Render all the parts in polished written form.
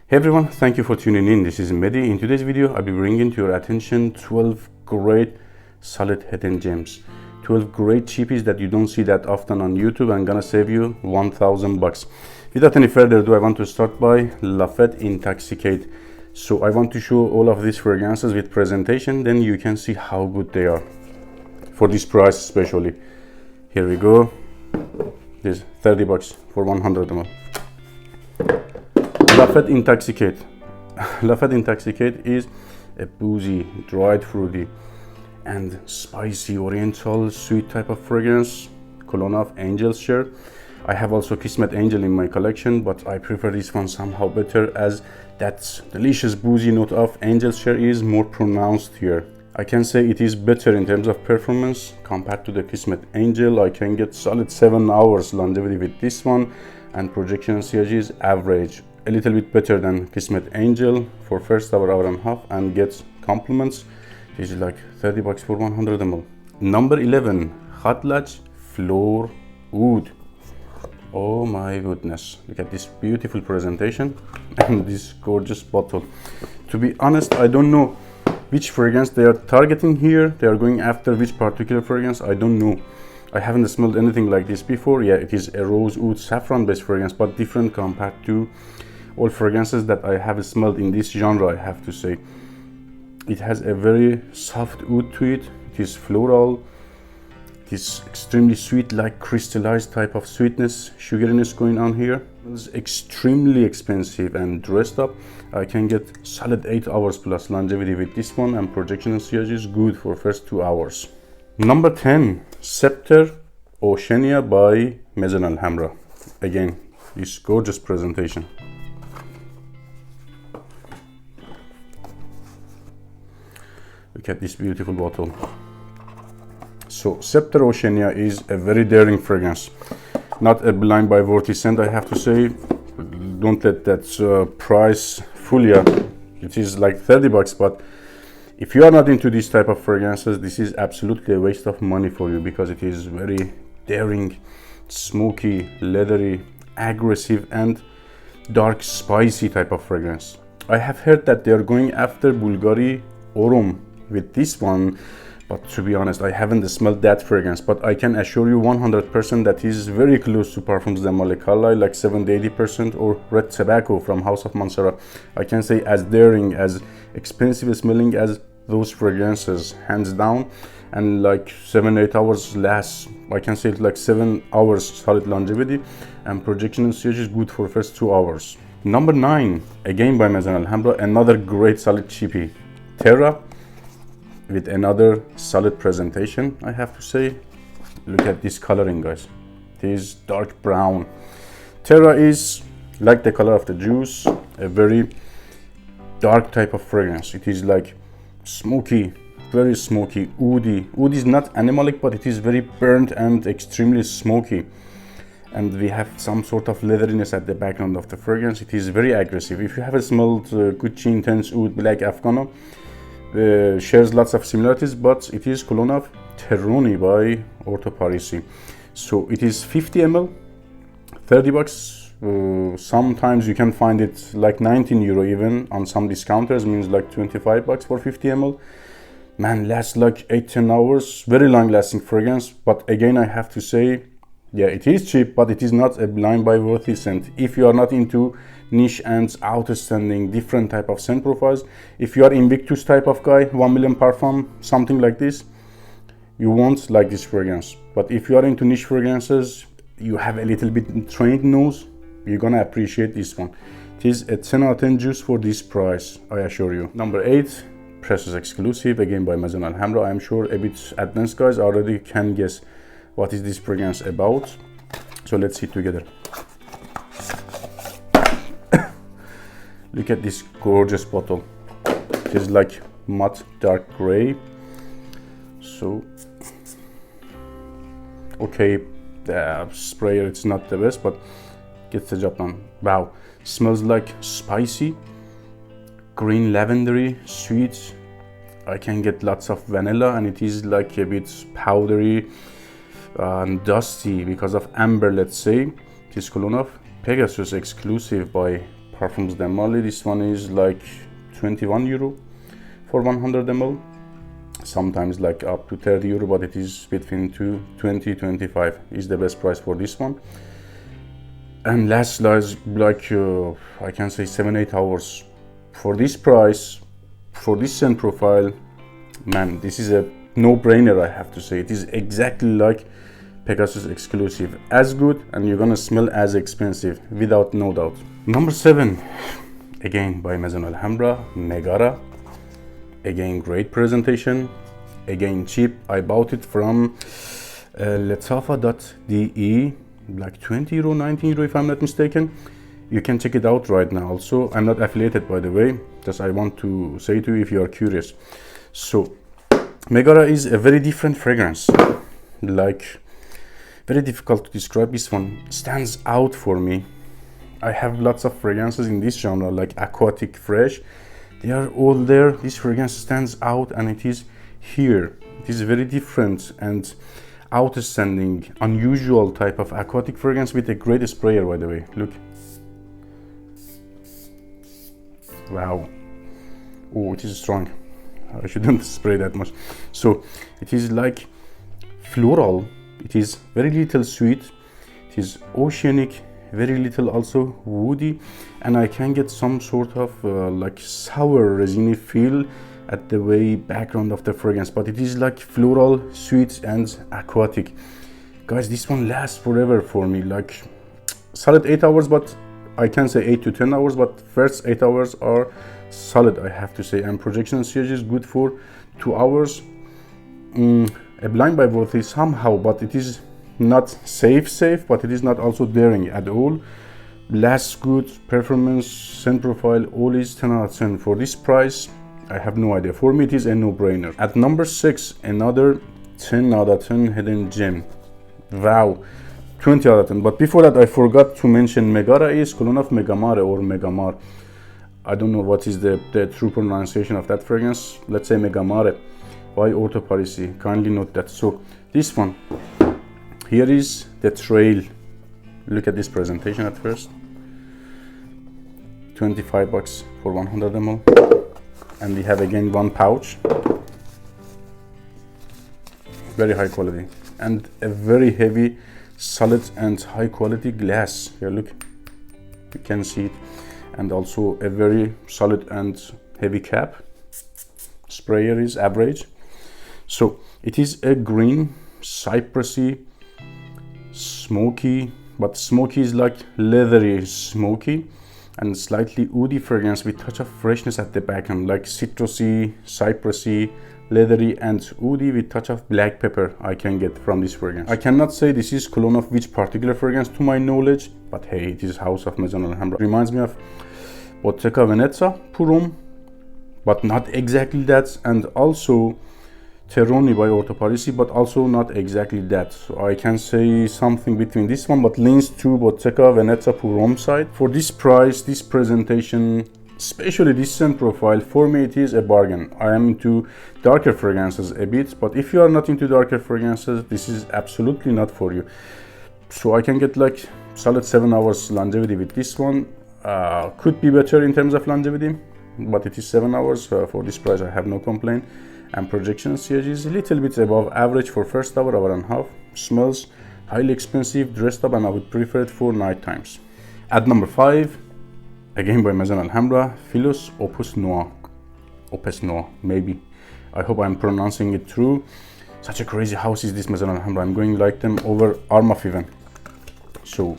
Hey everyone, thank you for tuning in. This is Mehdi. In today's video, I'll be bringing to your attention 12 great solid hidden gems. 12 great cheapies that you don't see that often on YouTube and gonna save you 1,000 bucks. Without any further ado, I want to start by Lafette Intoxicate. So I want to show all of these fragrances with presentation, then you can see how good they are. For this price especially. Here we go. This 30 bucks for 100 ml. Lafette Intoxicate. Lafette Intoxicate is a boozy, dried fruity and spicy oriental sweet type of fragrance. Cologne of Angel's Share. I have also Kismet Angel in my collection, but I prefer this one somehow better as that delicious boozy note of Angel's Share is more pronounced here. I can say it is better in terms of performance compared to the Kismet Angel. I can get solid 7 hours longevity with this one, and projection CIG is average. A little bit better than Kismet Angel for first hour, hour and a half, and gets compliments. This is like 30 bucks for 100 ml. Number 11, Hot Latch Floor Oud. Oh my goodness, look at this beautiful presentation and this gorgeous bottle. To be honest, I don't know which fragrance they are targeting here. They are going after which particular fragrance, I don't know. I haven't smelled anything like this before. Yeah, it is a rose oud saffron based fragrance, but different compared to all fragrances that I have smelled in this genre, I have to say. It has a very soft oud to it. It is floral. It is extremely sweet, like crystallized type of sweetness, sugariness going on here. It's extremely expensive and dressed up. I can get solid 8 hours plus longevity with this one, and projection and CIG is good for first 2 hours. Number 10, Scepter Oenia by Maison Alhambra. Again, this gorgeous presentation. Look at this beautiful bottle. So Scepter Oenia is a very daring fragrance. Not a blind by worthy scent, I have to say. Don't let that price fool you. It is like 30 bucks, but if you are not into this type of fragrances, this is absolutely a waste of money for you, because it is very daring, smoky, leathery, aggressive and dark spicy type of fragrance. I have heard that they are going after Bulgari Orum with this one, but to be honest, I haven't smelled that fragrance, but I can assure you 100% that is very close to Parfums de Malekala, like 70-80%, or Red Tobacco from House of Montserrat. I can say as daring, as expensive smelling as those fragrances, hands down, and like 7-8 hours last. I can say like 7 hours solid longevity, and projection and CIG is good for first 2 hours. Number 9, again by Maison Alhambra, another great solid cheapie, Terra, with another solid presentation, I have to say. Look at this coloring, guys. It is dark brown. Terra is like the color of the juice, a very dark type of fragrance. It is like smoky, very smoky, oudy. Oud is not animalic, but it is very burnt and extremely smoky. And we have some sort of leatheriness at the background of the fragrance. It is very aggressive. If you have smelled Gucci Intense Oud Black Afghano, shares lots of similarities, but it is Cologne of Terroni by Orto Parisi. So it is 50 ml, 30 bucks. Sometimes you can find it like 19 euro even on some discounters, means like 25 bucks for 50 ml. Man, lasts like 8-10 hours, very long lasting fragrance. But again, I have to say, yeah, it is cheap, but it is not a blind buy worthy scent. If you are not into niche and outstanding different type of scent profiles, if you are Invictus type of guy, 1 million parfum, something like this, you won't like this fragrance. But if you are into niche fragrances, you have a little bit trained nose, you're gonna appreciate this one. It is a 10 out of 10 juice for this price, I assure you. Number 8, Precious Exclusive, again by Maison Alhambra. I am sure a bit advanced guys already can guess what is this fragrance about. So let's see it together. Look at this gorgeous bottle. It is like matte dark gray. So, okay, the sprayer it's not the best, but gets the job done. Wow, smells like spicy, green lavendery, sweet. I can get lots of vanilla, and it is like a bit powdery and dusty because of amber, let's say. It is Cologne of Pegasus Exclusive by Parfums de Marly. This one is like 21 euro for 100 ml. Sometimes like up to 30 euro, but it is between 20-25 is the best price for this one. And lasts like I can say 7-8 hours. For this price, for this scent profile, man, this is a no-brainer, I have to say. It is exactly like Pegasus exclusive, as good, and you're gonna smell as expensive, without no doubt. Number 7, again by Maison Alhambra, Meara. Again, great presentation, again cheap. I bought it from letafa.de, like 20 euro, 19 euro if I'm not mistaken. You can check it out right now. Also, I'm not affiliated, by the way, just I want to say to you if you are curious. So Meara is a very different fragrance, like very difficult to describe. This one stands out for me. I have lots of fragrances in this genre, like aquatic, fresh. They are all there. This fragrance stands out, and it is here. It is very different and outstanding, unusual type of aquatic fragrance with a great sprayer, by the way. Look. Wow. Oh, it is strong. I shouldn't spray that much. So it is like floral. It is very little sweet. It is oceanic, very little also woody, and I can get some sort of like sour resiny feel at the way background of the fragrance, but it is like floral, sweet and aquatic. Guys, this one lasts forever for me, like solid 8 hours, but I can say 8 to 10 hours, but first 8 hours are solid, I have to say. And projection series is good for 2 hours. A blind by worthy somehow, but it is not safe, but it is not also daring at all. Lasts good, performance, scent profile, all is 10 out of 10. For this price, I have no idea. For me, it is a no-brainer. At number 6, another 10 out of 10 hidden gem. Wow, 20 out of 10. But before that, I forgot to mention Meara is Cologne of Megamare or Megamar. I don't know what is the true pronunciation of that fragrance. Let's say Megamare by Orto Parisi. Kindly note that. So this one, here is the trail. Look at this presentation at first. 25 bucks for 100 ml. And we have again one pouch. Very high quality. And a very heavy, solid and high quality glass. Here, look. You can see it. And also a very solid and heavy cap. Sprayer is average. So it is a green, cypressy, smoky, but smoky is like leathery smoky, and slightly woody fragrance with touch of freshness at the back end, like citrusy, cypressy, leathery and woody with touch of black pepper I can get from this fragrance. I cannot say this is cologne of which particular fragrance to my knowledge, but hey, it is House of Maison Alhambra. Reminds me of Bottega Veneta Purum, but not exactly that, and also Terroni by Orto Parisi, but also not exactly that. So I can say something between this one, but leans to Bottega Veneta Purum side. For this price, this presentation, especially this scent profile, for me it is a bargain. I am into darker fragrances a bit, but if you are not into darker fragrances, this is absolutely not for you. So I can get like solid 7 hours longevity with this one. Could be better in terms of longevity, but it is 7 hours. For this price, I have no complaint. And projection siege is a little bit above average for first hour and a half. Smells highly expensive, dressed up, and I would prefer it for night times. At number 5, again by Maison Alhambra, Philos Opus Noir. Opes Noir, maybe. I hope I'm pronouncing it true. Such a crazy house is this Maison Alhambra. I'm going like them over Armaf even. So,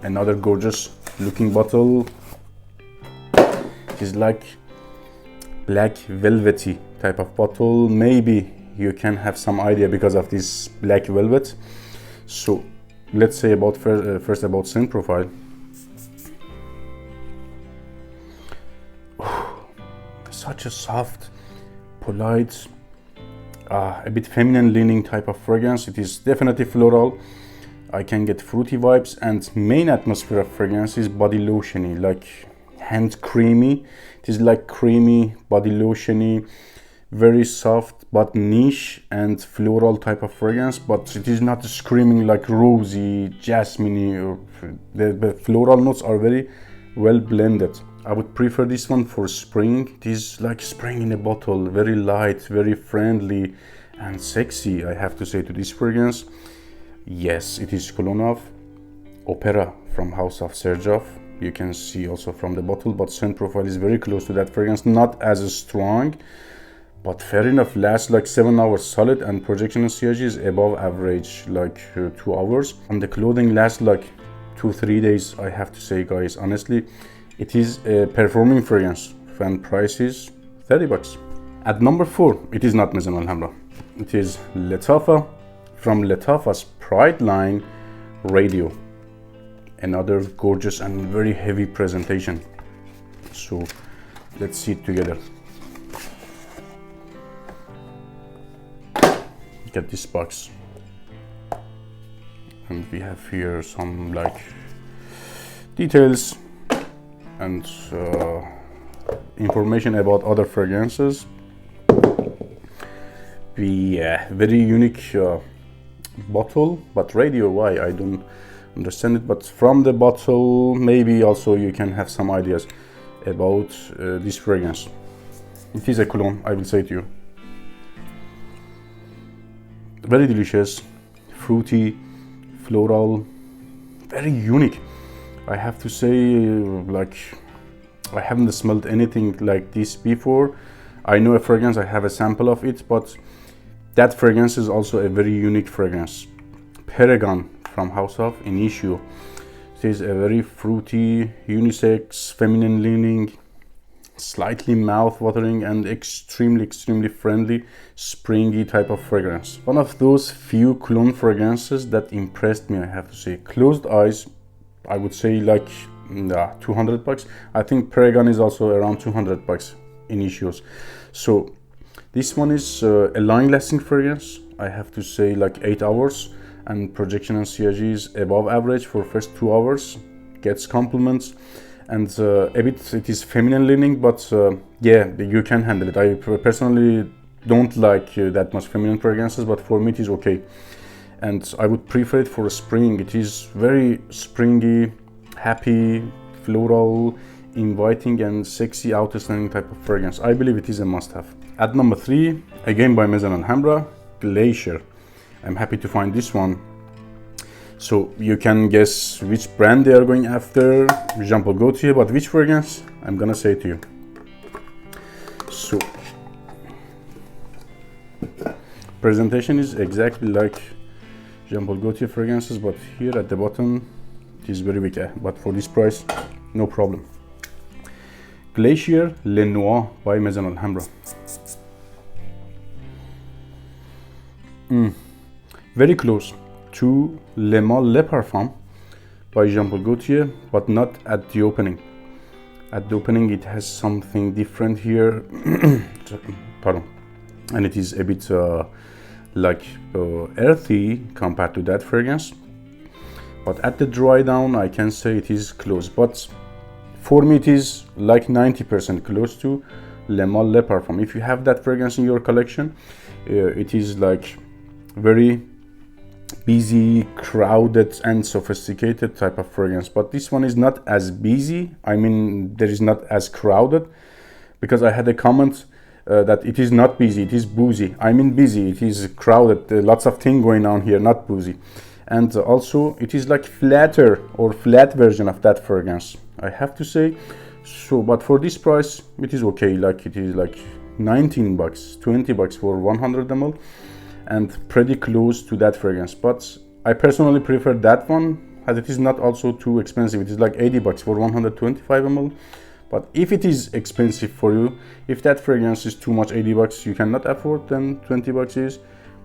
another gorgeous looking bottle. It is like black velvety type of bottle. Maybe you can have some idea because of this black velvet. So let's say about first about scent profile. Such a soft, polite, a bit feminine leaning type of fragrance. It is definitely floral. I can get fruity vibes, and main atmosphere of fragrance is body lotiony, like hand creamy. It is like creamy, body lotiony, very soft but niche and floral type of fragrance, but it is not screaming like rosy, jasmine. The floral notes are very well blended. I would prefer this one for spring. It is like spring in a bottle, very light, very friendly and sexy, I have to say, to this fragrance. Yes, it is cologne of Opera from House of Sergioff. You can see also from the bottle, but scent profile is very close to that fragrance, not as strong, but fair enough. Lasts like 7 hours solid, and projection CIG is above average, like 2 hours. And the clothing lasts like 2-3 days, I have to say, guys. Honestly, it is a performing fragrance, and price is 30 bucks. At number 4, it is not Maison Alhambra. It is Letafa from Letafa's Pride line, Radio. Another gorgeous and very heavy presentation. So let's see it together. Get this box, and we have here some like details and information about other fragrances. Very unique bottle, but Radio, why? I don't understand it, but from the bottle maybe also you can have some ideas about this fragrance. It is a cologne, I will say to you. Very delicious, fruity, floral, very unique. I have to say, like, I haven't smelled anything like this before. I know a fragrance, I have a sample of it, but that fragrance is also a very unique fragrance. Paragon from House of Initio. It is a very fruity, unisex, feminine leaning, slightly mouth-watering and extremely friendly, springy type of fragrance. One of those few cologne fragrances that impressed me, I have to say. Closed eyes, I would say like 200 bucks. I think Paragon is also around 200 bucks in issues. So this one is a long-lasting fragrance. I have to say like 8 hours, and projection and CIG is above average for first 2 hours. Gets compliments. And a bit it is feminine leaning, but yeah, you can handle it. I personally don't like that much feminine fragrances, but for me it is okay. And I would prefer it for spring. It is very springy, happy, floral, inviting and sexy, outstanding type of fragrance. I believe it is a must-have. At number 3, again by Maison Alhambra, Glacier. I'm happy to find this one. So you can guess which brand they are going after, Jean Paul Gaultier, but which fragrance? I'm gonna say to you. So presentation is exactly like Jean Paul Gaultier fragrances, but here at the bottom it is very weak, but for this price, no problem. Glacier Le Noir by Maison Alhambra. Very close to Le Mal Le Parfum by Jean Paul Gaultier, but not at the opening. At the opening it has something different here. Pardon. And it is a bit like earthy compared to that fragrance. But at the dry down I can say it is close. But for me it is like 90% close to Le Mal Le Parfum. If you have that fragrance in your collection, it is like very busy, crowded and sophisticated type of fragrance. But this one is not as busy. I mean, there is not as crowded, because I had a comment that it is not busy, it is boozy. I mean busy, it is crowded, lots of things going on here, not boozy. And also it is like flatter or flat version of that fragrance, I have to say. So but for this price it is okay. Like it is like 19 bucks, 20 bucks for 100 ml, and pretty close to that fragrance. But I personally prefer that one, as it is not also too expensive. It is like 80 bucks for 125 ml. But if it is expensive for you, if that fragrance is too much, 80 bucks you cannot afford, then 20 bucks is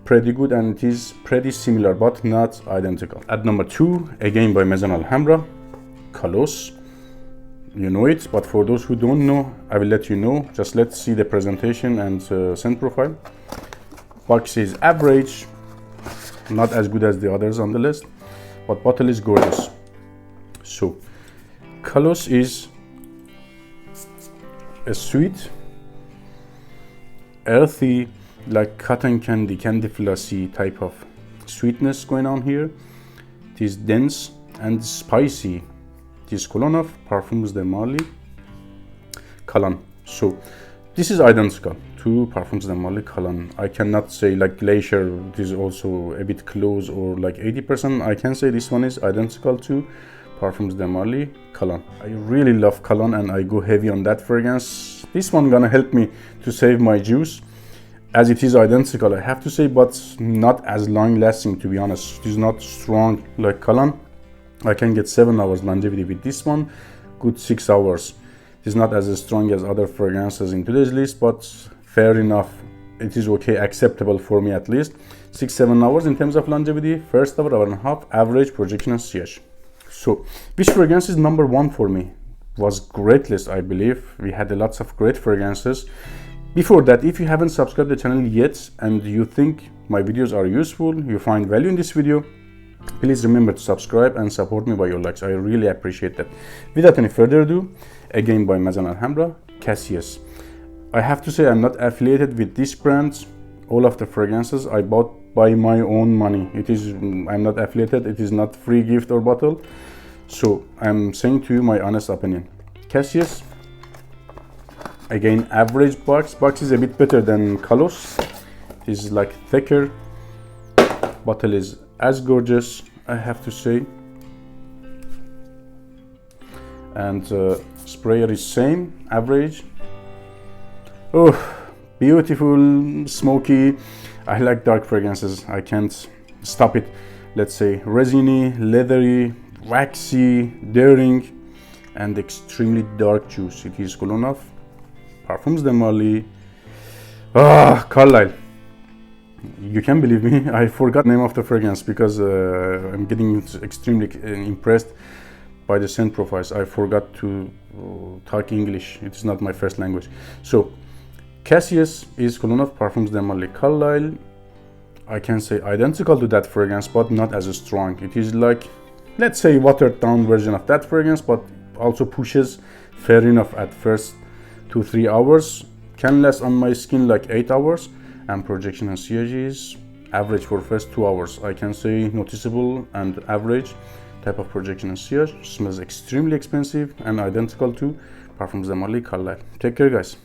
pretty good, and it is pretty similar but not identical. At number 2, again by Maison Alhambra, Colos. You know it, but for those who don't know, I will let you know. Just let's see the presentation and scent profile. Box is average, not as good as the others on the list, but bottle is gorgeous. So Colos is a sweet, earthy, like cotton candy, candy flossy type of sweetness going on here. It is dense and spicy, This Cologne of Parfums de Marly Cologne. So this is identical to Parfums de Marly Cologne. I cannot say like Glacier, it is also a bit close or like 80%. I can say this one is identical to Parfums de Marly Cologne. I really love Cologne and I go heavy on that fragrance. This one gonna help me to save my juice, as it is identical, I have to say, but not as long lasting, to be honest. It is not strong like Cologne. I can get 7 hours longevity with this one, good 6 hours. It is not as strong as other fragrances in today's list, but fair enough. It is okay, acceptable for me at least. 6-7 hours in terms of longevity, first hour and a half, average projection and sillage. So, which fragrance is number 1 for me? Was great list, I believe. We had lots of great fragrances. Before that, if you haven't subscribed to the channel yet and you think my videos are useful, you find value in this video, please remember to subscribe and support me by your likes. I really appreciate that. Without any further ado, again by Maison Alhambra, Casas. I have to say I'm not affiliated with this brand. All of the fragrances I bought by my own money. I'm not affiliated, it is not free gift or bottle. So I'm saying to you my honest opinion. Casas, again average box. Box is a bit better than Colos. It is like thicker. Bottle is as gorgeous, I have to say. And sprayer is same, average. Oh, beautiful, smoky. I like dark fragrances. I can't stop it. Let's say resiny, leathery, waxy, daring, and extremely dark juice. It is Cologne of Parfums de Marly Carlisle. You can believe me, I forgot the name of the fragrance because I'm getting extremely impressed by the scent profiles. I forgot to talk English. It is not my first language. So Casas is Cologne of Parfums de Marly Carlisle. I can say identical to that fragrance, but not as strong. It is like, let's say, watered down version of that fragrance, but also pushes fair enough at first 2-3 hours. Can last on my skin like 8 hours. And projection and sillage is average for first 2 hours. I can say noticeable and average type of projection and sillage. Smells extremely expensive and identical to Parfums de Marly Carlisle. Take care, guys.